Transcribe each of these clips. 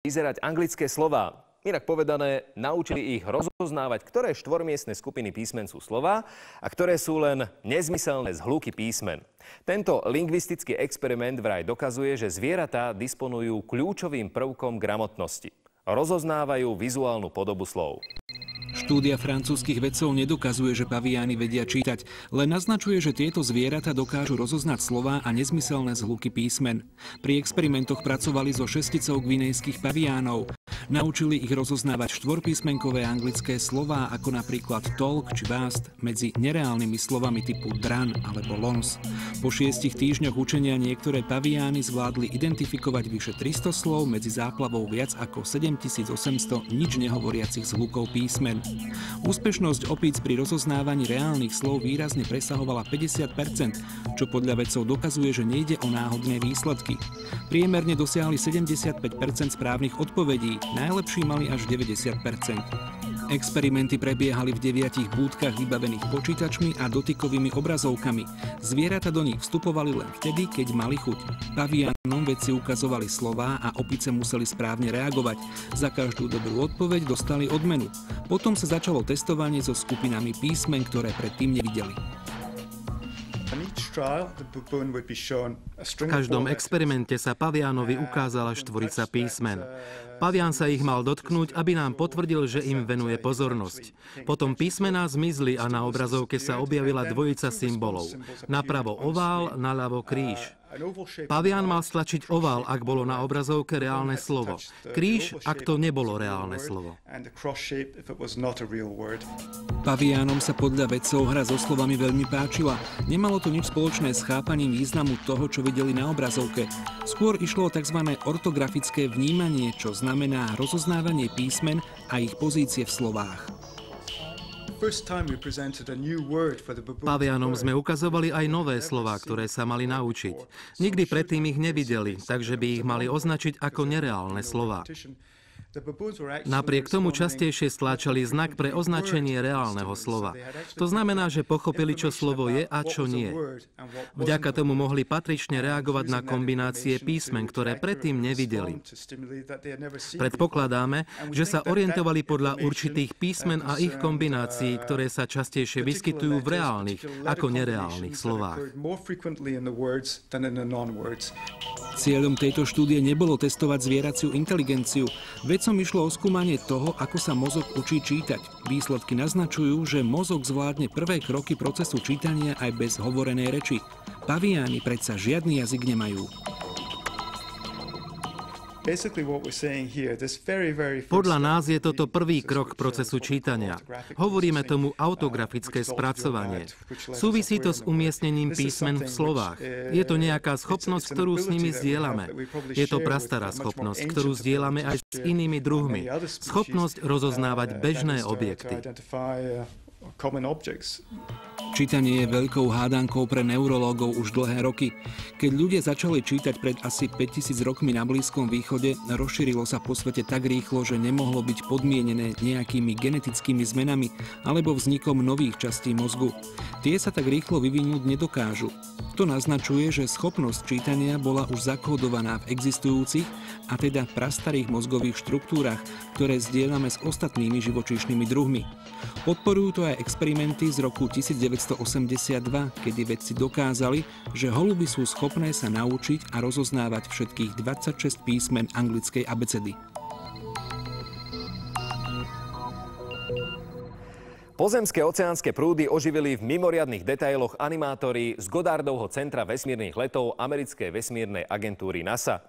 vyzerať anglické slová. Inak povedané, naučili ich rozoznávať, ktoré štvormiestne skupiny písmen sú slová a ktoré sú len nezmyselné zhluky písmen. Tento lingvistický experiment vraj dokazuje, že zvieratá disponujú kľúčovým prvkom gramotnosti. Rozoznávajú vizuálnu podobu slov. Štúdia francúzskych vedcov nedokazuje, že paviány vedia čítať, len naznačuje, že tieto zvieratá dokážu rozoznať slová a nezmyselné zhluky písmen. Pri experimentoch pracovali so šesticou gvinejských paviánov. Naučili ich rozoznávať štvorpísmenkové anglické slová, ako napríklad talk či vast, medzi nereálnymi slovami typu dran alebo lons. Po 6 týždňoch učenia niektoré paviány zvládli identifikovať vyše 300 slov medzi záplavou viac ako 7800 nič nehovoriacich zhlukov písmen. Úspešnosť opíc pri rozoznávaní reálnych slov výrazne presahovala 50%, čo podľa vedcov dokazuje, že nejde o náhodné výsledky. Priemerne dosiahli 75% správnych odpovedí, najlepší mali až 90%. Experimenty prebiehali v 9 búdkach vybavených počítačmi a dotykovými obrazovkami. Zvieratá do nich vstupovali len vtedy, keď mali chuť. Paviánom vedci ukazovali slová a opice museli správne reagovať. Za každú dobrú odpoveď dostali odmenu. Potom sa začalo testovanie so skupinami písmen, ktoré predtým nevideli. V každom experimente sa paviánovi ukázala štvorica písmen. Pavián sa ich mal dotknúť, aby nám potvrdil, že im venuje pozornosť. Potom písmená zmizli a na obrazovke sa objavila dvojica symbolov. Napravo ovál, naľavo kríž. Pavián mal stlačiť ovál, ak bolo na obrazovke reálne slovo. Kríž, ak to nebolo reálne slovo. Paviánom sa podľa vedcov hra so slovami veľmi páčila. Nemalo to nič spoločné s chápaním významu toho, čo videli na obrazovke. Skôr išlo o tzv. Ortografické vnímanie, čo znamená rozoznávanie písmen a ich pozície v slovách. Pavianom sme ukazovali aj nové slová, ktoré sa mali naučiť. Nikdy predtým ich nevideli, takže by ich mali označiť ako nereálne slová. Napriek tomu častejšie stláčali znak pre označenie reálneho slova. To znamená, že pochopili, čo slovo je a čo nie. Vďaka tomu mohli patrične reagovať na kombinácie písmen, ktoré predtým nevideli. Predpokladáme, že sa orientovali podľa určitých písmen a ich kombinácií, ktoré sa častejšie vyskytujú v reálnych ako nereálnych slovách. Cieľom tejto štúdie nebolo testovať zvieraciu inteligenciu. Vedcom išlo o skúmanie toho, ako sa mozog učí čítať. Výsledky naznačujú, že mozog zvládne prvé kroky procesu čítania aj bez hovorenej reči. Paviány predsa žiadny jazyk nemajú. Podľa nás je toto prvý krok procesu čítania. Hovoríme tomu autografické spracovanie. Súvisí to s umiestnením písmen v slovách. Je to nejaká schopnosť, ktorú s nimi zdieľame. Je to prastará schopnosť, ktorú zdieľame aj s inými druhmi. Schopnosť rozoznávať bežné objekty. Čítanie je veľkou hádankou pre neurológov už dlhé roky. Keď ľudia začali čítať pred asi 5000 rokmi na Blízkom východe, rozšírilo sa po svete tak rýchlo, že nemohlo byť podmienené nejakými genetickými zmenami alebo vznikom nových častí mozgu. Tie sa tak rýchlo vyvinúť nedokážu. To naznačuje, že schopnosť čítania bola už zakódovaná v existujúcich a teda prastarých mozgových štruktúrach, ktoré zdieľame s ostatnými živočíšnymi druhmi. Podporujú to aj experimenty z roku 1982, kedy vedci dokázali, že holuby sú schopné sa naučiť a rozoznávať všetkých 26 písmen anglickej abecedy. Pozemské oceánske prúdy oživili v mimoriadnych detailoch animátori z Goddardovho centra vesmírnych letov americkej vesmírnej agentúry NASA.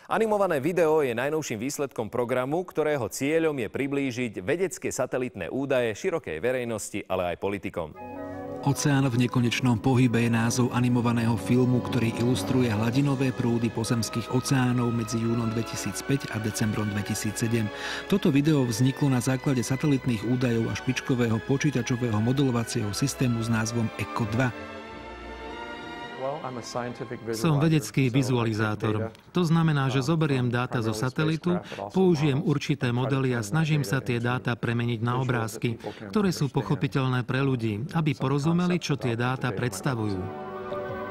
Animované video je najnovším výsledkom programu, ktorého cieľom je priblížiť vedecké satelitné údaje širokej verejnosti, ale aj politikom. Oceán v nekonečnom pohybe je názov animovaného filmu, ktorý ilustruje hladinové prúdy pozemských oceánov medzi júnom 2005 a decembrom 2007. Toto video vzniklo na základe satelitných údajov a špičkového počítačového modelovacieho systému s názvom ECHO 2. Som vedecký vizualizátor. To znamená, že zoberiem dáta zo satelitu, použijem určité modely a snažím sa tie dáta premeniť na obrázky, ktoré sú pochopiteľné pre ľudí, aby porozumeli, čo tie dáta predstavujú.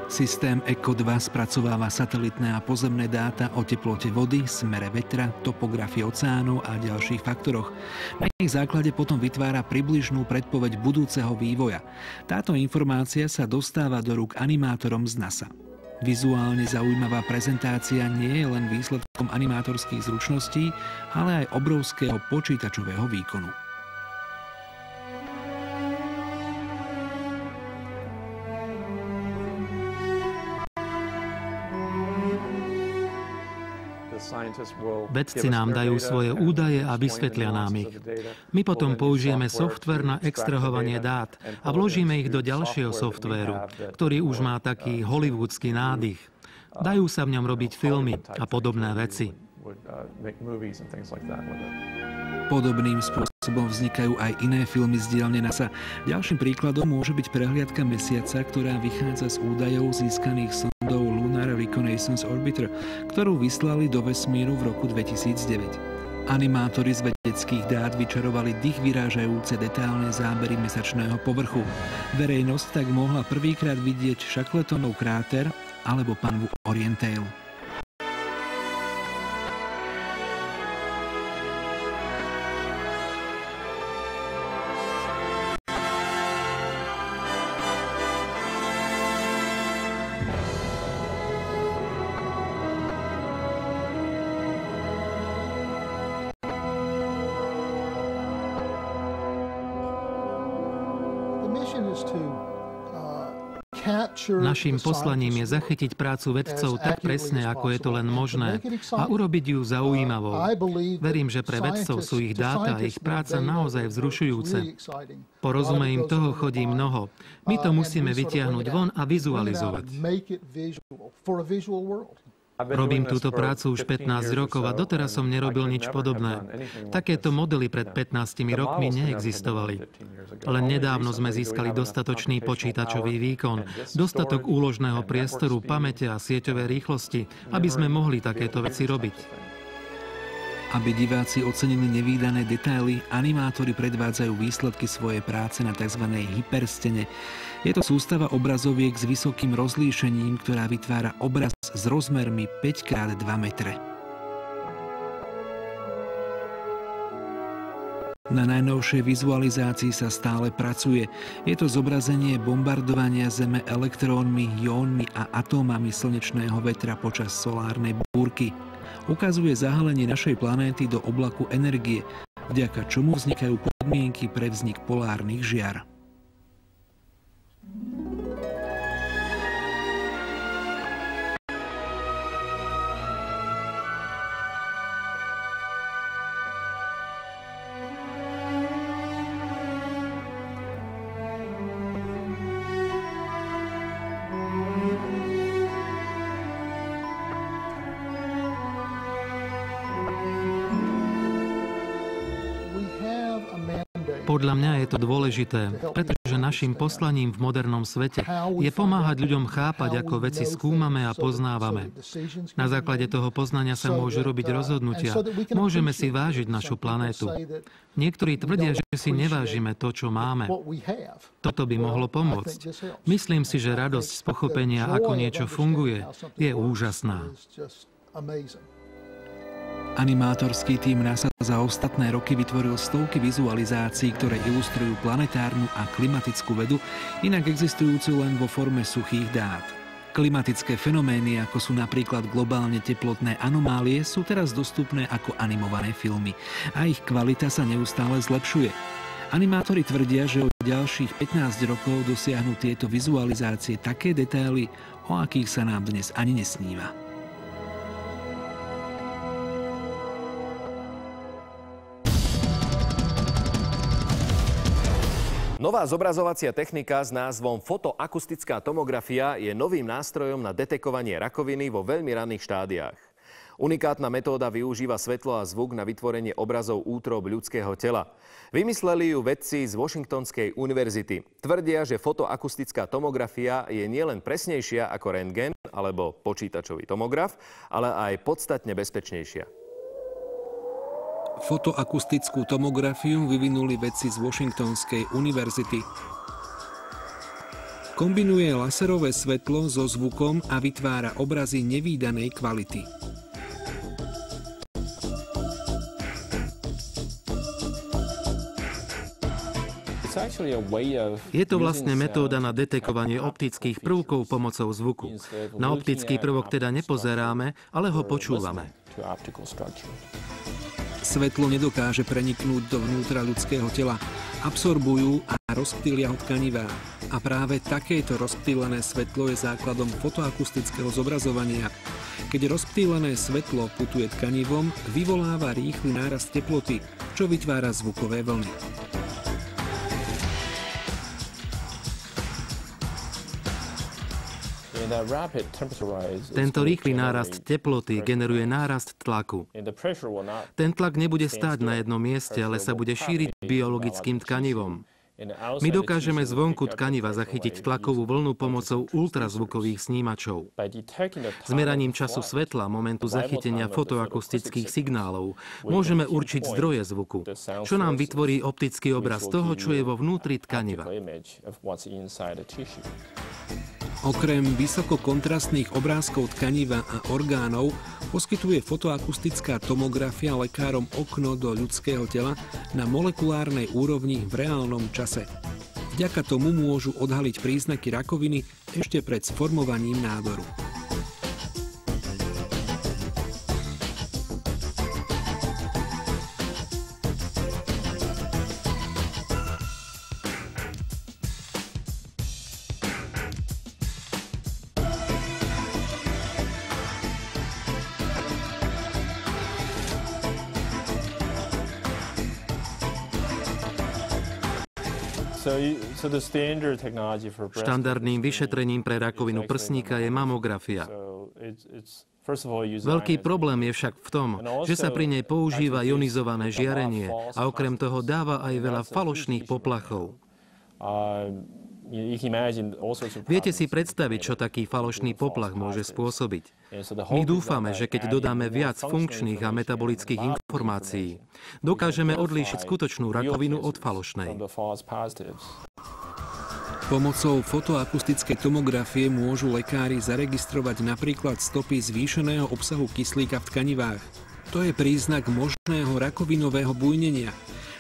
Systém ECHO 2 spracováva satelitné a pozemné dáta o teplote vody, smere vetra, topografii oceánov a ďalších faktoroch. Na ich základe potom vytvára približnú predpoveď budúceho vývoja. Táto informácia sa dostáva do rúk animátorom z NASA. Vizuálne zaujímavá prezentácia nie je len výsledkom animátorských zručností, ale aj obrovského počítačového výkonu. Vedci nám dajú svoje údaje a vysvetlia nám ich. My potom použijeme softvér na extrahovanie dát a vložíme ich do ďalšieho softvéru, ktorý už má taký hollywoodský nádych. Dajú sa v ňom robiť filmy a podobné veci. Podobným spôsobom vznikajú aj iné filmy z dielne NASA. Ďalším príkladom môže byť prehliadka Mesiaca, ktorá vychádza z údajov získaných sondou Lunar Reconnaissance Orbiter, ktorú vyslali do vesmíru v roku 2009. Animátori z vedeckých dát vyčarovali dých vyrážajúce detailné zábery mesačného povrchu. Verejnosť tak mohla prvýkrát vidieť Shackletonov kráter alebo panvu Orientail. Naším poslaním je zachytiť prácu vedcov tak presne, ako je to len možné a urobiť ju zaujímavou. Verím, že pre vedcov sú ich dáta a ich práca naozaj vzrušujúce. Po rozume im toho chodí mnoho. My to musíme vytiahnuť von a vizualizovať. Robím túto prácu už 15 rokov a doteraz som nerobil nič podobné. Takéto modely pred 15 rokmi neexistovali. Len nedávno sme získali dostatočný počítačový výkon, dostatok úložného priestoru, pamäte a sieťové rýchlosti, aby sme mohli takéto veci robiť. Aby diváci ocenili nevídané detaily, animátori predvádzajú výsledky svojej práce na tzv. Hyperstene. Je to sústava obrazoviek s vysokým rozlíšením, ktorá vytvára obraz s rozmermi 5x2 metre. Na najnovšej vizualizácii sa stále pracuje. Je to zobrazenie bombardovania Zeme elektrónmi, jónmi a atómami slnečného vetra počas solárnej búrky. Ukazuje zahalenie našej planéty do oblaku energie, vďaka čomu vznikajú podmienky pre vznik polárnych žiar. Podľa mňa je to dôležité, pretože našim poslaním v modernom svete je pomáhať ľuďom chápať, ako veci skúmame a poznávame. Na základe toho poznania sa môžu robiť rozhodnutia. Môžeme si vážiť našu planétu. Niektorí tvrdia, že si nevážime to, čo máme. Toto by mohlo pomôcť. Myslím si, že radosť z pochopenia, ako niečo funguje, je úžasná. Animátorský tím NASA za ostatné roky vytvoril stovky vizualizácií, ktoré ilustrujú planetárnu a klimatickú vedu, inak existujúcu len vo forme suchých dát. Klimatické fenomény, ako sú napríklad globálne teplotné anomálie, sú teraz dostupné ako animované filmy a ich kvalita sa neustále zlepšuje. Animátori tvrdia, že o ďalších 15 rokov dosiahnu tieto vizualizácie také detaily, o akých sa nám dnes ani nesníva. Nová zobrazovacia technika s názvom fotoakustická tomografia je novým nástrojom na detekovanie rakoviny vo veľmi ranných štádiách. Unikátna metóda využíva svetlo a zvuk na vytvorenie obrazov útrob ľudského tela. Vymysleli ju vedci z Washingtonskej univerzity. Tvrdia, že fotoakustická tomografia je nielen presnejšia ako rentgen alebo počítačový tomograf, ale aj podstatne bezpečnejšia. Fotoakustickú tomografiu vyvinuli vedci z Washingtonskej univerzity. Kombinuje laserové svetlo so zvukom a vytvára obrazy nevídanej kvality. Je to vlastne metóda na detekovanie optických prvkov pomocou zvuku. Na optický prvok teda nepozeráme, ale ho počúvame. Svetlo nedokáže preniknúť dovnútra ľudského tela. Absorbujú a rozptýlia ho tkanivá. A práve takéto rozptýlené svetlo je základom fotoakustického zobrazovania. Keď rozptýlené svetlo putuje tkanivom, vyvoláva rýchly nárast teploty, čo vytvára zvukové vlny. Tento rýchly nárast teploty generuje nárast tlaku. Ten tlak nebude stáť na jednom mieste, ale sa bude šíriť biologickým tkanivom. My dokážeme zvonku tkaniva zachytiť tlakovú vlnu pomocou ultrazvukových snímačov. Zmeraním času svetla, momentu zachytenia fotoakustických signálov, môžeme určiť zdroje zvuku, čo nám vytvorí optický obraz toho, čo je vo vnútri tkaniva. Okrem vysokokontrastných obrázkov tkaniva a orgánov poskytuje fotoakustická tomografia lekárom okno do ľudského tela na molekulárnej úrovni v reálnom čase. Vďaka tomu môžu odhaliť príznaky rakoviny ešte pred sformovaním nádoru. Štandardným vyšetrením pre rakovinu prsníka je mamografia. Veľký problém je však v tom, že sa pri nej používa ionizované žiarenie a okrem toho dáva aj veľa falošných poplachov. Viete si predstaviť, čo taký falošný poplach môže spôsobiť. My dúfame, že keď dodáme viac funkčných a metabolických informácií, dokážeme odlíšiť skutočnú rakovinu od falošnej. Pomocou fotoakustickej tomografie môžu lekári zaregistrovať napríklad stopy zvýšeného obsahu kyslíka v tkanivách. To je príznak možného rakovinového bujnenia.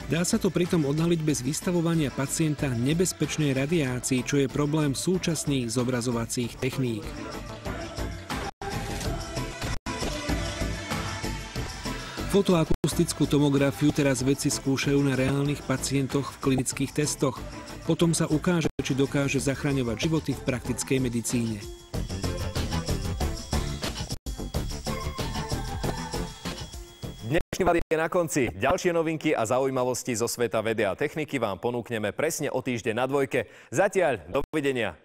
Dá sa to pritom odhaliť bez vystavovania pacienta nebezpečnej radiácii, čo je problém súčasných zobrazovacích techník. Fotoakustickú tomografiu teraz vedci skúšajú na reálnych pacientoch v klinických testoch. Potom sa ukáže, či dokáže zachraňovať životy v praktickej medicíne. Dnešný Vat je na konci. Ďalšie novinky a zaujímavosti zo sveta vedy a techniky vám ponúkneme presne o týždeň na Dvojke. Zatiaľ dovidenia.